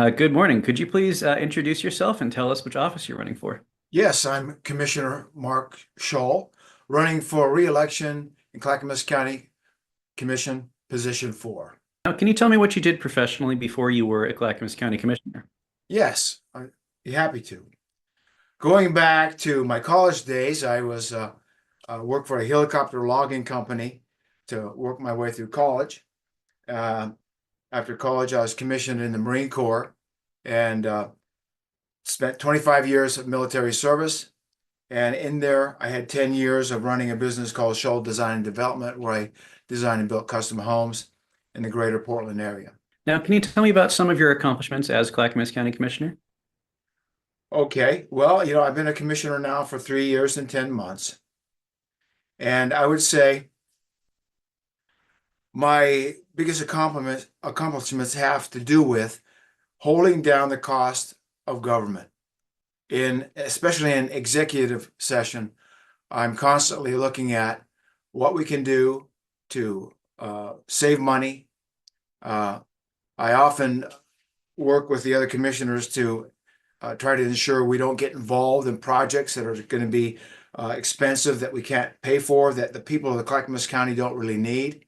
Good morning. Could you please introduce yourself and tell us which office you're running for? Yes, I'm Commissioner Mark Shull, running for re-election in Clackamas County Commission, Position 4. Now, can you tell me what you did professionally before you were a Clackamas County Commissioner? Yes, I'd be happy to. Going back to my college days, I was worked for a helicopter logging company to work my way through college. Uh, After college, I was commissioned in the Marine Corps and spent 25 years of military service. And in there, I had 10 years of running a business called Shull Design and Development, where I designed and built custom homes in the greater Portland area. Now, can you tell me about some of your accomplishments as Clackamas County Commissioner? Okay, well, I've been a commissioner now for 3 years and 10 months. And I would say my biggest accomplishments have to do with holding down the cost of government. Especially in executive session, I'm constantly looking at what we can do to save money. I often work with the other commissioners to try to ensure we don't get involved in projects that are going to be expensive, that we can't pay for, that the people of the Clackamas County don't really need.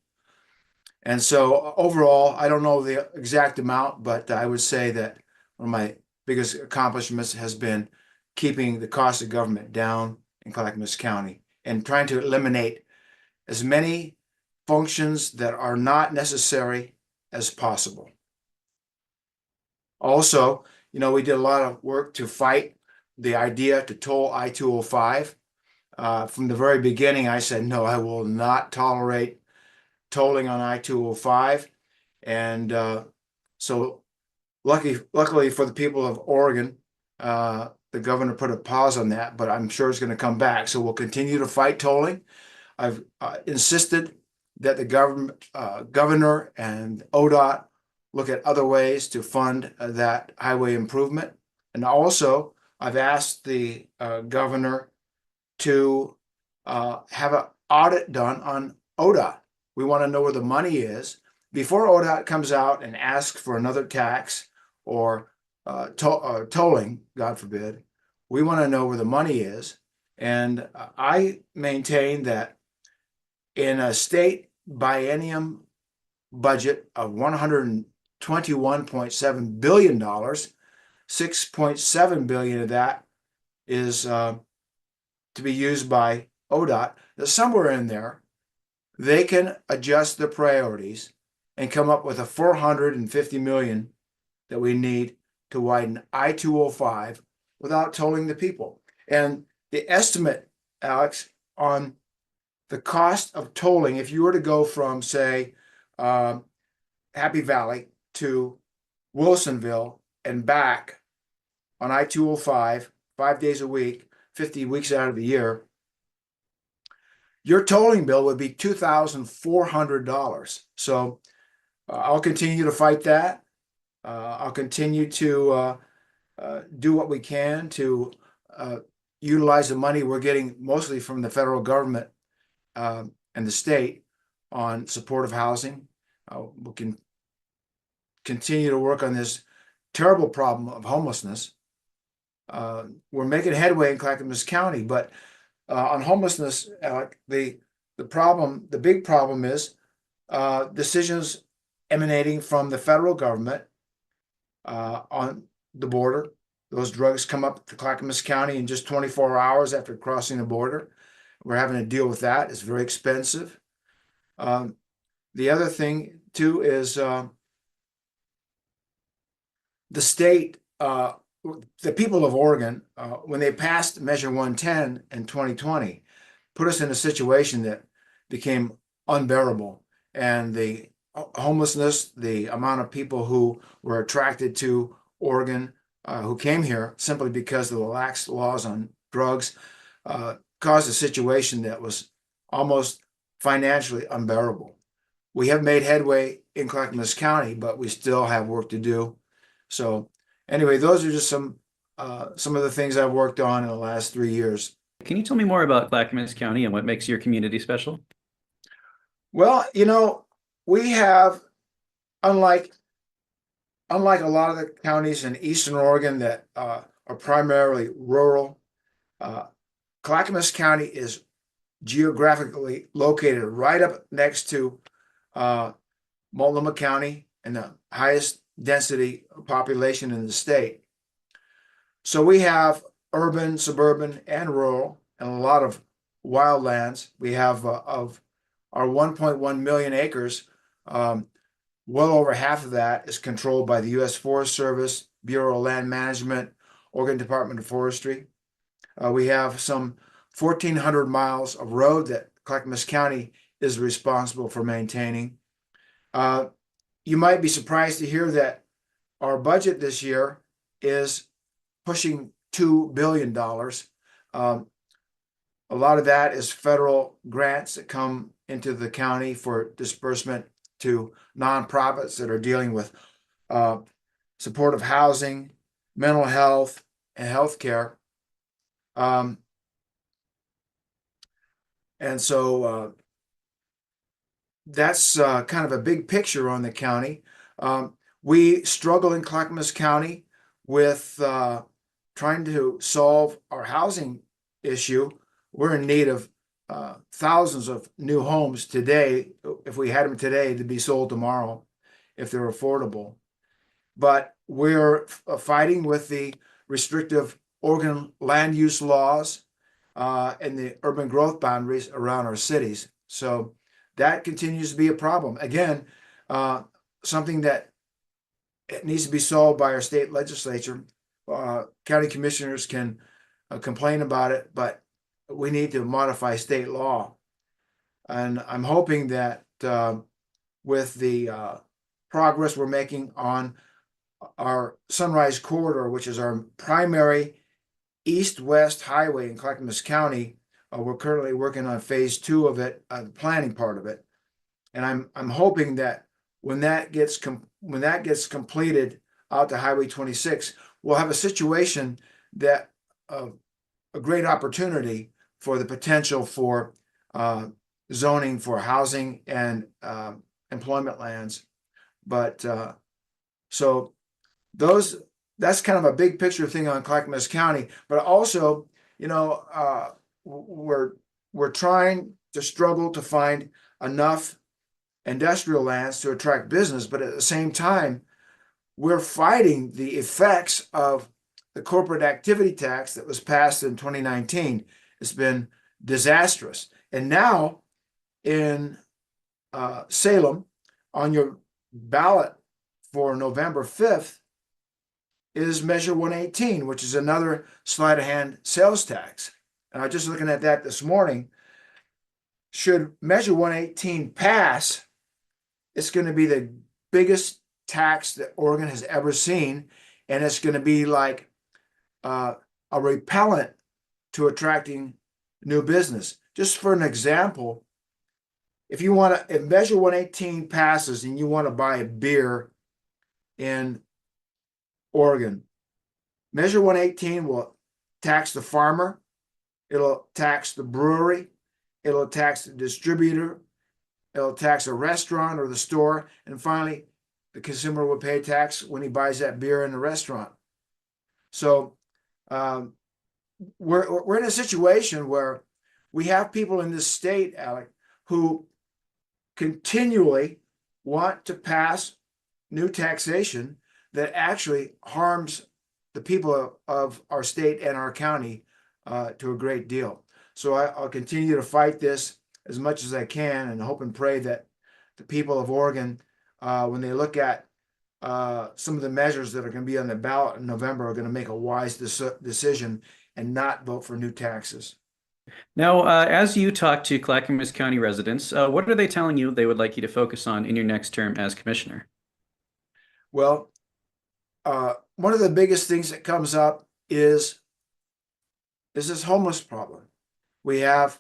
And so overall, I don't know the exact amount, but I would say that one of my biggest accomplishments has been keeping the cost of government down in Clackamas County and trying to eliminate as many functions that are not necessary as possible. Also, we did a lot of work to fight the idea to toll I-205. From the very beginning, I said, no, I will not tolerate tolling on I-205. And so luckily for the people of Oregon, the governor put a pause on that, but I'm sure it's going to come back. So we'll continue to fight tolling. I've insisted that the governor and ODOT look at other ways to fund that highway improvement. And also, I've asked the governor to have an audit done on ODOT. We want to know where the money is before ODOT comes out and asks for another tax or tolling, God forbid. We want to know where the money is. And I maintain that in a state biennium budget of $121.7 billion, $6.7 billion of that is to be used by ODOT. That somewhere in there, they can adjust their priorities and come up with a $450 million that we need to widen I-205 without tolling the people. And the estimate, Alex, on the cost of tolling, if you were to go from, say, Happy Valley to Wilsonville and back on I-205, 5 days a week, 50 weeks out of the year, your tolling bill would be $2,400. So I'll continue to fight that. I'll continue to do what we can to utilize the money we're getting mostly from the federal government and the state on supportive housing. We can continue to work on this terrible problem of homelessness. We're making headway in Clackamas County, but on homelessness, the big problem is decisions emanating from the federal government on the border. Those drugs come up to Clackamas County in just 24 hours after crossing the border. We're having to deal with that. It's very expensive. The other thing too is the state, the people of Oregon, when they passed Measure 110 in 2020, put us in a situation that became unbearable. And the homelessness, the amount of people who were attracted to Oregon, who came here simply because of the lax laws on drugs, caused a situation that was almost financially unbearable. We have made headway in Clackamas County, but we still have work to do. So anyway, those are just some of the things I've worked on in the last 3 years. Can you tell me more about Clackamas County and what makes your community special? Well, we have, unlike unlike a lot of the counties in Eastern Oregon that are primarily rural, uh, Clackamas County is geographically located right up next to uh, Multnomah County and the highest density population in the state. So we have urban, suburban, and rural, and a lot of wildlands. We have of our 1.1 million acres, well over half of that is controlled by the U.S. Forest Service, Bureau of Land Management, Oregon Department of Forestry. We have some 1,400 miles of road that Clackamas County is responsible for maintaining. Uh, you might be surprised to hear that our budget this year is pushing $2 billion. A lot of that is federal grants that come into the county for disbursement to nonprofits that are dealing with uh, supportive housing, mental health, and healthcare. Um, and so that's kind of a big picture on the county. We struggle in Clackamas County with trying to solve our housing issue. We're in need of thousands of new homes today. If we had them today, to be sold tomorrow if they're affordable. But we're fighting with the restrictive Oregon land use laws and the urban growth boundaries around our cities. So that continues to be a problem. Again, uh, something that it needs to be solved by our state legislature. County commissioners can complain about it, but we need to modify state law. And I'm hoping that with the progress we're making on our Sunrise Corridor, which is our primary east-west highway in Clackamas County, we're currently working on phase 2 of it, the planning part of it. And I'm hoping that when that gets completed out to Highway 26, we'll have a situation that a great opportunity for the potential for zoning for housing and employment lands. But so those that's kind of a big picture thing on Clackamas County. But also, you know, we're trying to struggle to find enough industrial lands to attract business, but at the same time, we're fighting the effects of the corporate activity tax that was passed in 2019. It's been disastrous. And now in Salem, on your ballot for November 5th, is Measure 118, which is another sleight of hand sales tax. And I was just looking at that this morning. Should Measure 118 pass, it's going to be the biggest tax that Oregon has ever seen. And it's going to be like a repellent to attracting new business. Just for an example, if Measure 118 passes and you want to buy a beer in Oregon, Measure 118 will tax the farmer, it'll tax the brewery, it'll tax the distributor, it'll tax a restaurant or the store, and finally, the consumer will pay tax when he buys that beer in the restaurant. So we're in a situation where we have people in this state, Alec, who continually want to pass new taxation that actually harms the people of our state and our county to a great deal. So I'll continue to fight this as much as I can and hope and pray that the people of Oregon, when they look at some of the measures that are going to be on the ballot in November, are going to make a wise decision and not vote for new taxes. Now, as you talk to Clackamas County residents, what are they telling you they would like you to focus on in your next term as commissioner? Well, one of the biggest things that comes up is this homeless problem. We have,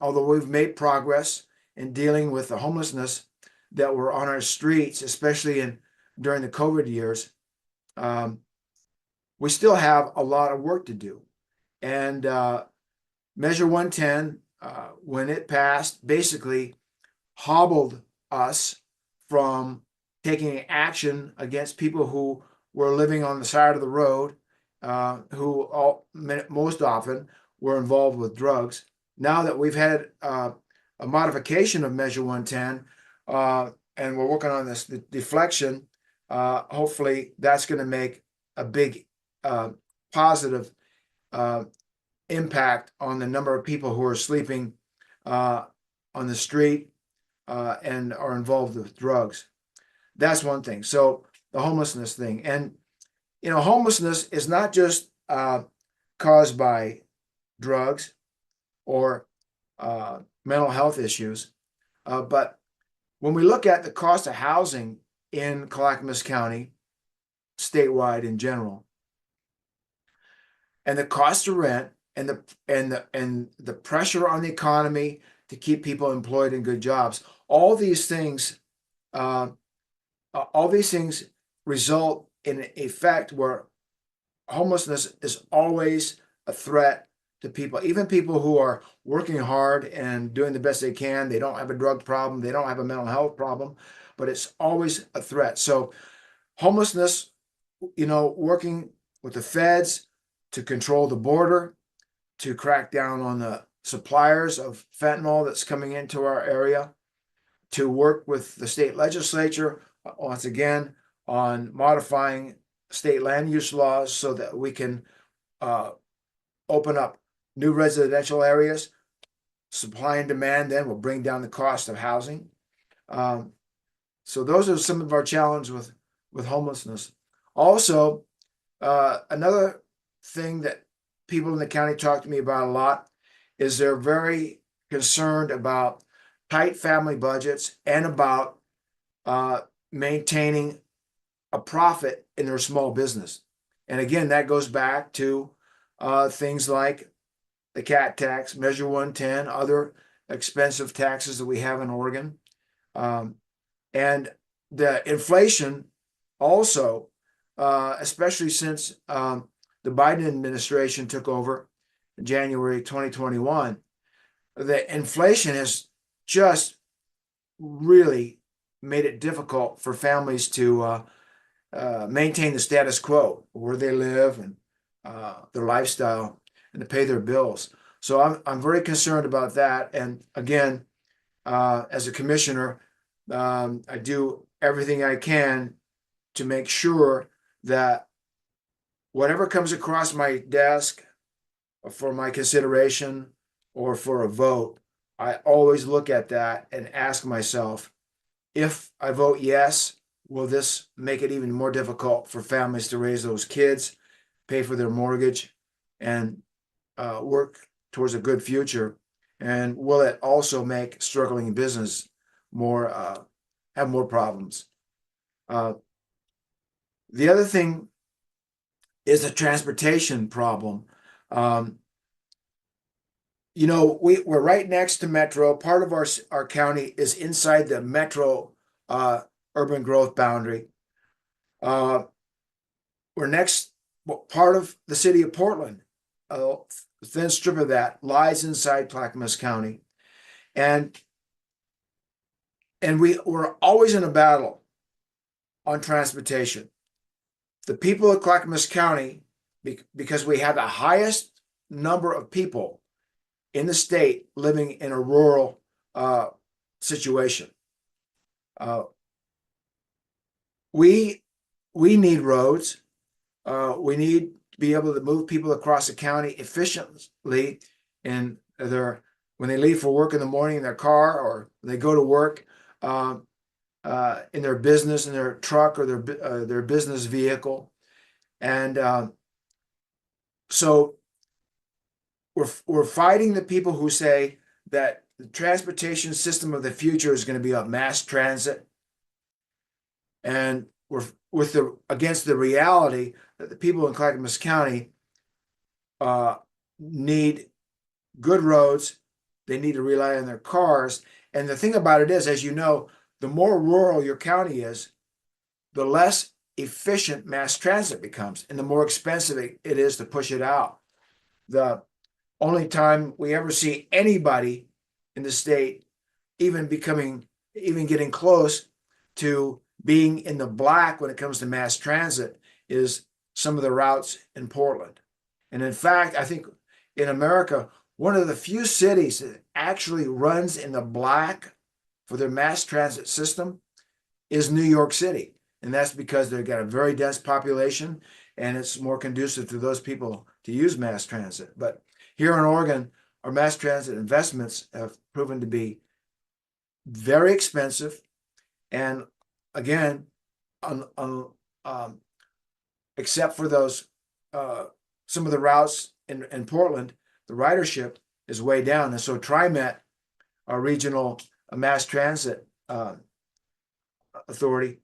although we've made progress in dealing with the homelessness that were on our streets, especially during the COVID years, we still have a lot of work to do. And Measure 110, when it passed, basically hobbled us from taking action against people who were living on the side of the road, most often were involved with drugs. Now that we've had a modification of Measure 110, and we're working on this deflection, hopefully that's going to make a big positive impact on the number of people who are sleeping on the street and are involved with drugs. That's one thing. So the homelessness thing, and homelessness is not just caused by drugs or mental health issues, but when we look at the cost of housing in Clackamas County, statewide in general, and the cost of rent and the pressure on the economy to keep people employed in good jobs, all these things result in an effect where homelessness is always a threat to people, even people who are working hard and doing the best they can. They don't have a drug problem, they don't have a mental health problem, but it's always a threat. So homelessness, working with the feds to control the border, to crack down on the suppliers of fentanyl that's coming into our area, to work with the state legislature, once again, on modifying state land use laws so that we can open up new residential areas. Supply and demand then will bring down the cost of housing. So those are some of our challenges with homelessness. Also, another thing that people in the county talk to me about a lot is they're very concerned about tight family budgets and about maintaining a profit in their small business. And again, that goes back to things like the cat tax, Measure 110, other expensive taxes that we have in Oregon. And the inflation also, especially since the Biden administration took over in January 2021, the inflation has just really made it difficult for families to maintain the status quo where they live and their lifestyle and to pay their bills. So I'm very concerned about that. And again, as a commissioner, I do everything I can to make sure that whatever comes across my desk for my consideration or for a vote, I always look at that and ask myself, if I vote yes, will this make it even more difficult for families to raise those kids, pay for their mortgage, and work towards a good future? And will it also make struggling business have more problems? The other thing is the transportation problem. We're right next to Metro. Part of our county is inside the Metro urban growth boundary. We're part of the city of Portland. A thin strip of that lies inside Clackamas County. And we're always in a battle on transportation. The people of Clackamas County, because we have the highest number of people in the state living in a rural situation. We need roads. We need to be able to move people across the county efficiently when they leave for work in the morning in their car, or they go to work in their business, in their truck or their business vehicle. And so we're fighting the people who say that the transportation system of the future is going to be a mass transit, and we're against the reality that the people in Clackamas County need good roads. They need to rely on their cars. And the thing about it is, as you know, the more rural your county is, the less efficient mass transit becomes, and the more expensive it is to push it out. The only time we ever see anybody in the state even getting close to being in the black when it comes to mass transit is some of the routes in Portland. And in fact, I think in America, one of the few cities that actually runs in the black for their mass transit system is New York City. And that's because they've got a very dense population and it's more conducive to those people to use mass transit. But here in Oregon, our mass transit investments have proven to be very expensive. And again, except for those some of the routes in Portland, the ridership is way down. And so TriMet, our regional mass transit authority,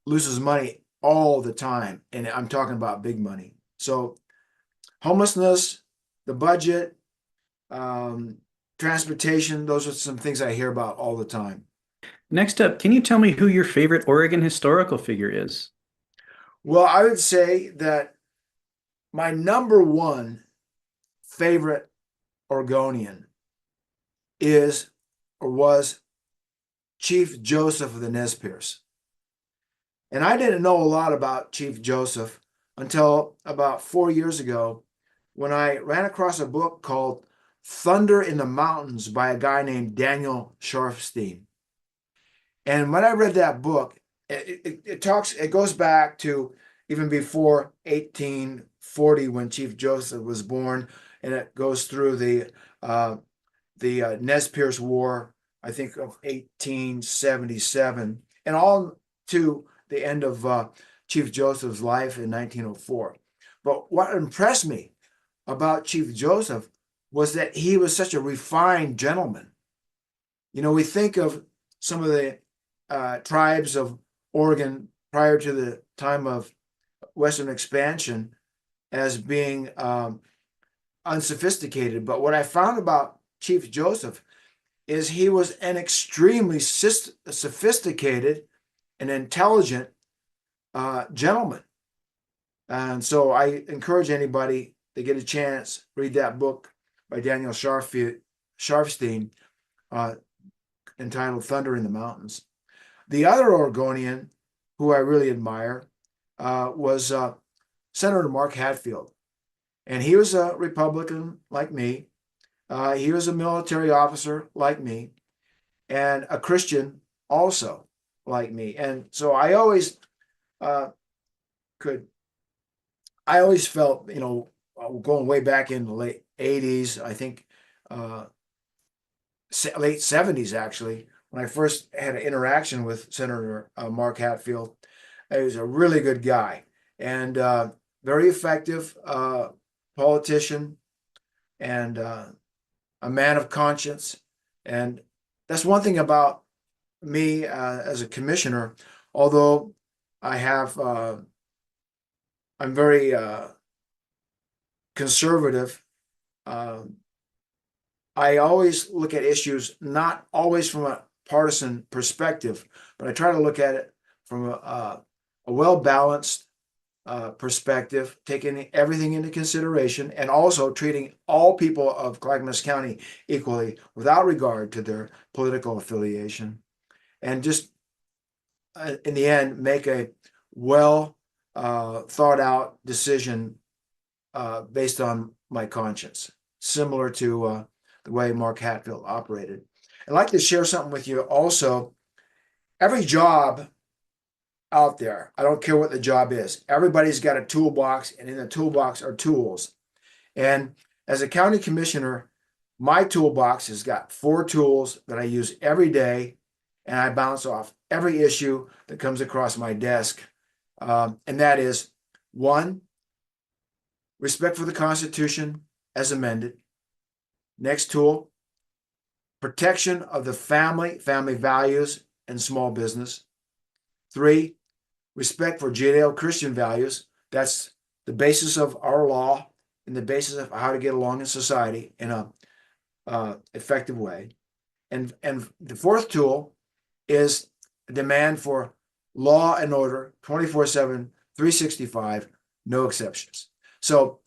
loses money all the time. And I'm talking about big money. So homelessness, the budget, transportation, those are some things I hear about all the time. Next up, can you tell me who your favorite Oregon historical figure is? Well, I would say that my number one favorite Oregonian is or was Chief Joseph of the Nez Perce. And I didn't know a lot about Chief Joseph until about 4 years ago when I ran across a book called Thunder in the Mountains by a guy named Daniel Sharfstein. And when I read that book, it goes back to even before 1840 when Chief Joseph was born, and it goes through the Nez Perce War, I think of 1877, and all to the end of Chief Joseph's life in 1904. But what impressed me about Chief Joseph was that he was such a refined gentleman. You know, we think of some of the tribes of Oregon prior to the time of Western expansion as being unsophisticated. But what I found about Chief Joseph is he was an extremely sophisticated and intelligent gentleman. And so I encourage anybody to get a chance, read that book by Daniel Sharfstein entitled Thunder in the Mountains. The other Oregonian who I really admire was Senator Mark Hatfield. And he was a Republican like me. He was a military officer like me and a Christian also like me. And so I always felt, you know, going way back in the late 80s, I think late 70s actually, when I first had an interaction with Senator Mark Hatfield. He was a really good guy and very effective politician and a man of conscience. And that's one thing about me as a commissioner, although I'm very conservative. I always look at issues not always from a partisan perspective, but I try to look at it from a well-balanced perspective, taking everything into consideration, and also treating all people of Clackamas County equally without regard to their political affiliation, and just in the end make a well thought out decision based on my conscience, similar to the way Mark Hatfield operated. I'd like to share something with you also. Every job out there, I don't care what the job is, everybody's got a toolbox, and in the toolbox are tools. And as a county commissioner, my toolbox has got 4 tools that I use every day, and I bounce off every issue that comes across my desk. And that is 1, respect for the Constitution as amended. Next tool, protection of the family values, and small business. 3, respect for Judeo-Christian values. That's the basis of our law and the basis of how to get along in society in a effective way. And the 4th tool is a demand for law and order 24/7, 365, no exceptions. So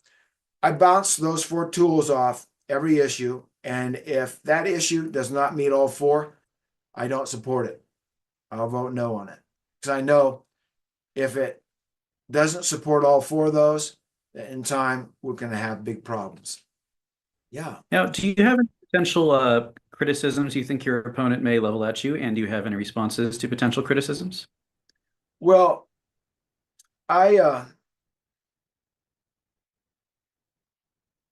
I bounce those 4 tools off every issue, and if that issue does not meet all 4, I don't support it. I'll vote no on it. Because I know if it doesn't support all four of those, in time, we're going to have big problems. Yeah. Now, do you have any potential criticisms you think your opponent may level at you, and do you have any responses to potential criticisms? Well, I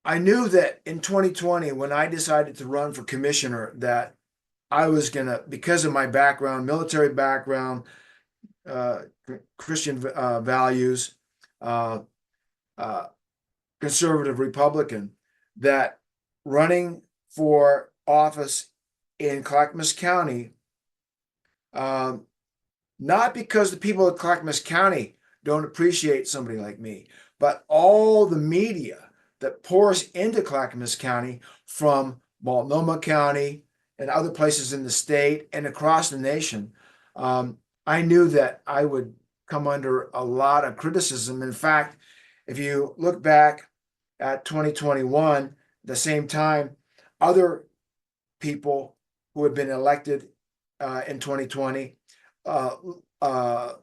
I knew that in 2020, when I decided to run for commissioner, that I was gonna, because of my background, military background, uh, Christian values, uh, uh, conservative Republican, that running for office in Clackamas County, um, not because the people of Clackamas County don't appreciate somebody like me, but all the media that pours into Clackamas County from Multnomah County and other places in the state and across the nation, I knew that I would come under a lot of criticism. In fact, if you look back at 2021, the same time, other people who had been elected in 2020, uh,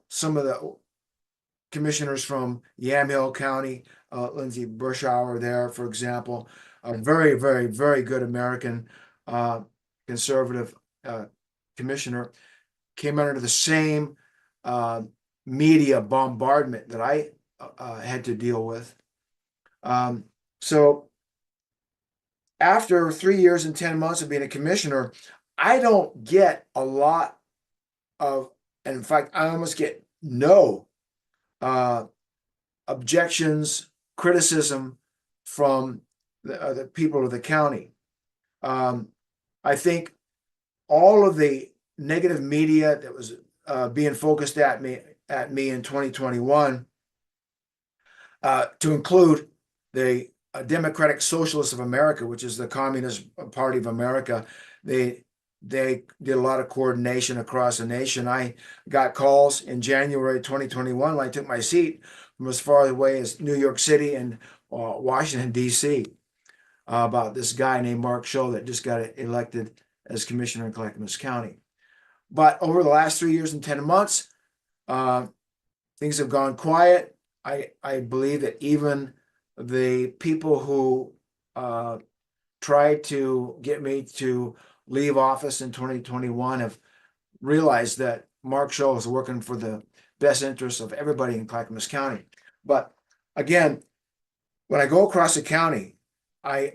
some of the commissioners from Yamhill County, Lindsay Bushauer there, for example, a very, very, very good American conservative commissioner, came under the same media bombardment that I had to deal with. So after 3 years and 10 months of being a commissioner, I don't get a lot of, and in fact, I almost get no uh, objections, criticism from the people of the county. I think all of the negative media that was being focused at me in 2021, to include the Democratic Socialists of America, which is the Communist Party of America, they did a lot of coordination across the nation. I got calls in January 2021 when I took my seat from as far away as New York City and Washington, D.C., about this guy named Mark Shull that just got elected as commissioner in Clackamas County. But over the last 3 years and 10 months, things have gone quiet. I believe that even the people who tried to get me to leave office in 2021 have realized that Mark Shull is working for the best interests of everybody in Clackamas County. But again, when I go across the county, I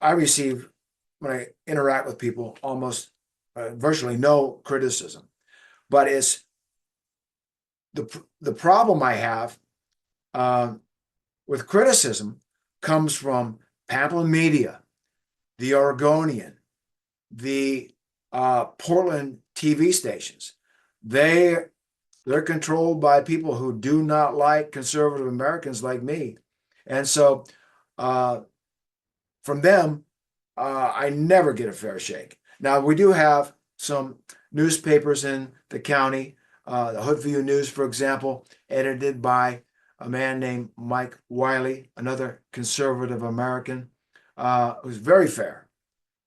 receive, when I interact with people, almost virtually no criticism. But it's the problem I have with criticism comes from Pamplin Media, the Oregonian, the Portland TV stations. They're controlled by people who do not like conservative Americans like me. And so from them, I never get a fair shake. Now, we do have some newspapers in the county, the Hoodview News, for example, edited by a man named Mike Wiley, another conservative American, who's very fair.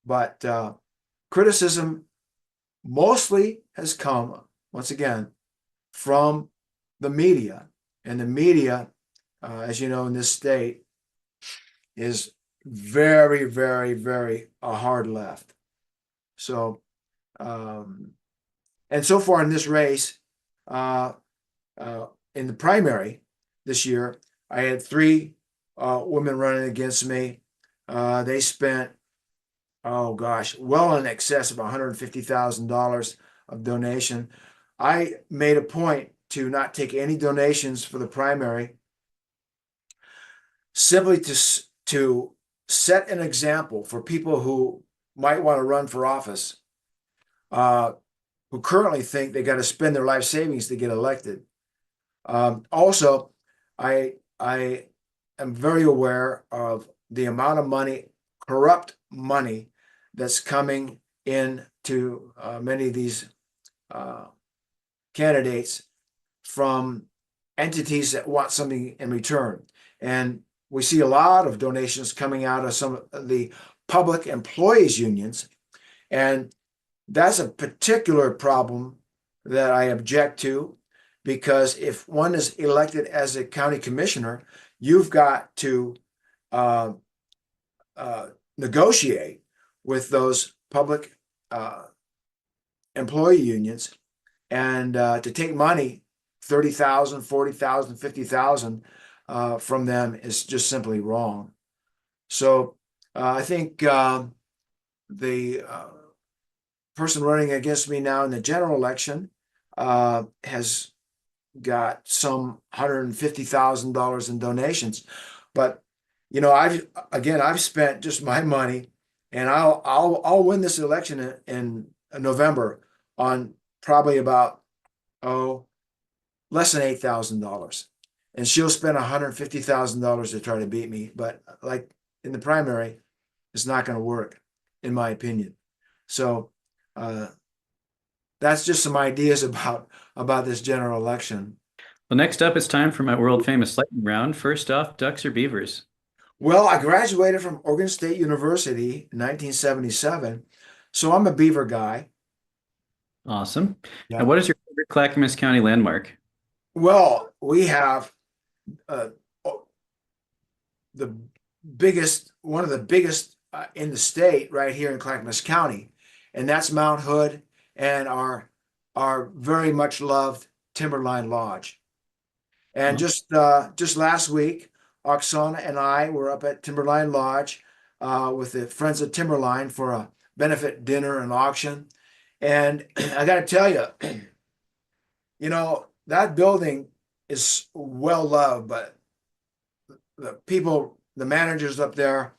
But criticism mostly has come, once again, from the media. And the media, as you know, in this state, is very, very, very a hard left. So, and so far in this race, in the primary this year, I had three women running against me. They spent, oh gosh, well in excess of $150,000 of donation. I made a point to not take any donations for the primary, simply to set an example for people who might want to run for office, who currently think they got to spend their life savings to get elected. Also, I am very aware of the amount of money, corrupt money, that's coming in to many of these candidates from entities that want something in return. And we see a lot of donations coming out of some of the public employees unions. And that's a particular problem that I object to, because if one is elected as a county commissioner, you've got to uh, uh, negotiate with those public uh, employee unions, and to take money, 30,000, 40,000, 50,000 from them is just simply wrong. So I think the person running against me now in the general election has got some $150,000 in donations. But I've spent just my money, and I'll win this election in November on probably about less than $8,000. And she'll spend $150,000 to try to beat me. But like in the primary, it's not going to work, in my opinion. So uh, that's just some ideas about this general election. Well, next up, it's time for my world famous lightning round. First off, ducks or beavers? Well, I graduated from Oregon State University in 1977, so I'm a Beaver guy. Awesome. And Yeah. what is your favorite Clackamas County landmark? Well, we have uh, the one of the biggest in the state right here in Clackamas County, and that's Mount Hood and our very much loved Timberline Lodge. And Awesome. just last week, Oksana and I were up at Timberline Lodge with the Friends of Timberline for a benefit dinner and auction. And I got to tell you, that building is well loved, but the people, the managers up there,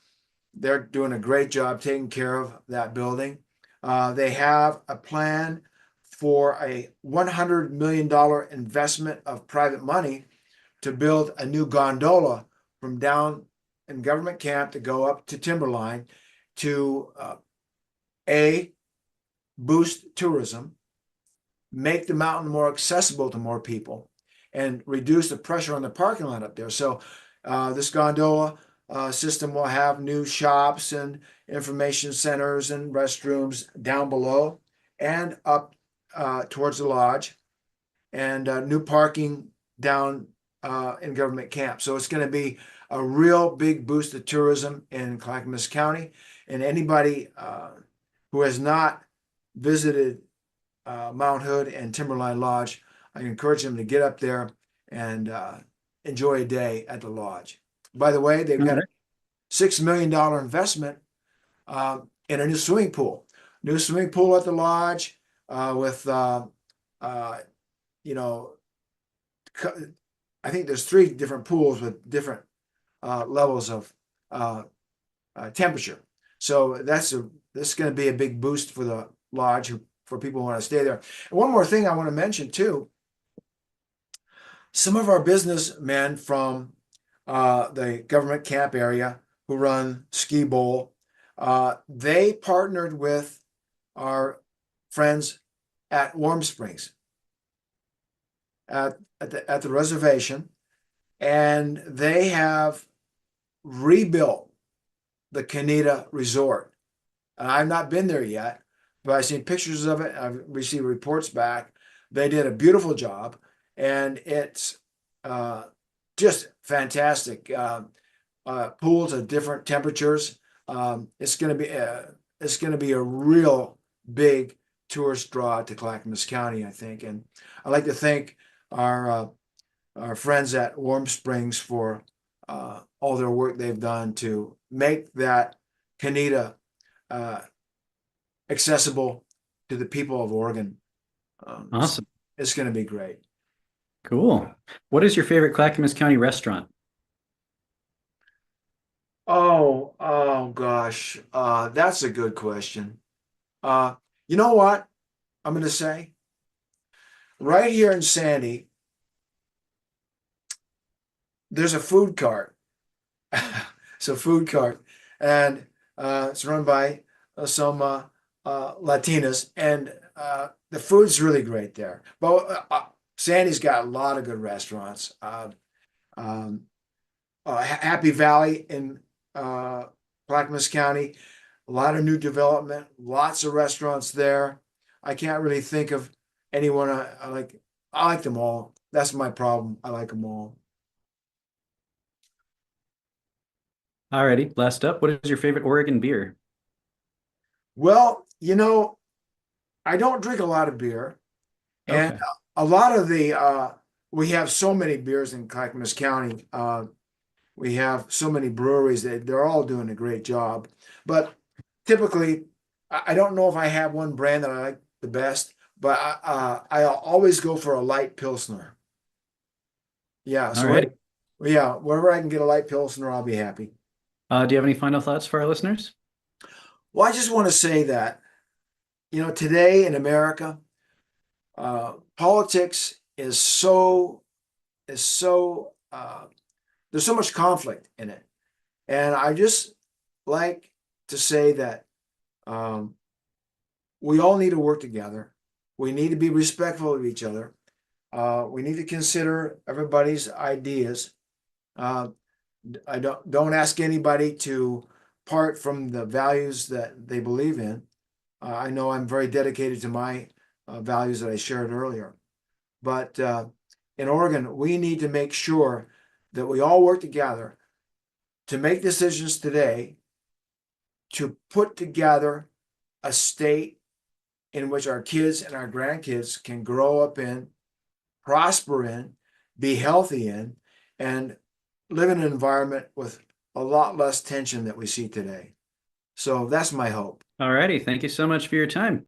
they're doing a great job taking care of that building. They have a plan for a $100 million investment of private money to build a new gondola from down in government camp to go up to Timberline to a boost tourism, make the mountain more accessible to more people, and reduce the pressure on the parking lot up there. So this gondola system will have new shops and information centers and restrooms down below and up towards the lodge, and new parking down in government camp. So it's going to be a real big boost to tourism in Clackamas County. And anybody who has not visited Mount Hood and Timberline Lodge, I encourage them to get up there and enjoy a day at the lodge. By the way, they've All got a right. $6 million investment in a new swimming pool. New swimming pool at the lodge with, you know, I think there's 3 different pools with different levels of temperature. So this is going to be a big boost for the lodge for people who want to stay there. And one more thing I want to mention too, some of our businessmen from the government camp area who run Ski Bowl, they partnered with our friends at Warm Springs at the reservation, and they have rebuilt the Canita Resort. I've not been there yet, but I've seen pictures of it. I've received reports back. They did a beautiful job, and it's just fantastic. Pools at different temperatures. It's going to be a real big tourist draw to Clackamas County, I think. And I'd like to thank our friends at Warm Springs for all their work they've done to make that Canita accessible to the people of Oregon. It's, Awesome. it's going to be great. Cool. What is your favorite Clackamas County restaurant? Oh gosh, that's a good question. Uh, you know what I'm going to say? Right here in Sandy, there's a food cart. It's a food cart, and it's run by some Latinas, and the food's really great there. But Sandy's got a lot of good restaurants. Um, Happy Valley in Clackamas County, a lot of new development, lots of restaurants there. I can't really think of anyone I like. I like them all. That's my problem. I like them all. Alrighty, last up, what is your favorite Oregon beer? Well, I don't drink a lot of beer, and Okay. a lot of the we have so many beers in Clackamas County. We have so many breweries that they're all doing a great job. But typically, I don't know if I have one brand that I like the best, but I'll always go for a light Pilsner. Yeah, so Alrighty. yeah, wherever I can get a light Pilsner, I'll be happy. Do you have any final thoughts for our listeners? Well, I just want to say that, today in America, politics is so there's so much conflict in it. And I just like to say that um, we all need to work together. We need to be respectful of each other. We need to consider everybody's ideas. Uh, I don't ask anybody to part from the values that they believe in. I know I'm very dedicated to my values that I shared earlier. But in Oregon, we need to make sure that we all work together to make decisions today to put together a state in which our kids and our grandkids can grow up in, prosper in, be healthy in, and live in an environment with a lot less tension that we see today. So that's my hope. Alrighty, thank you so much for your time.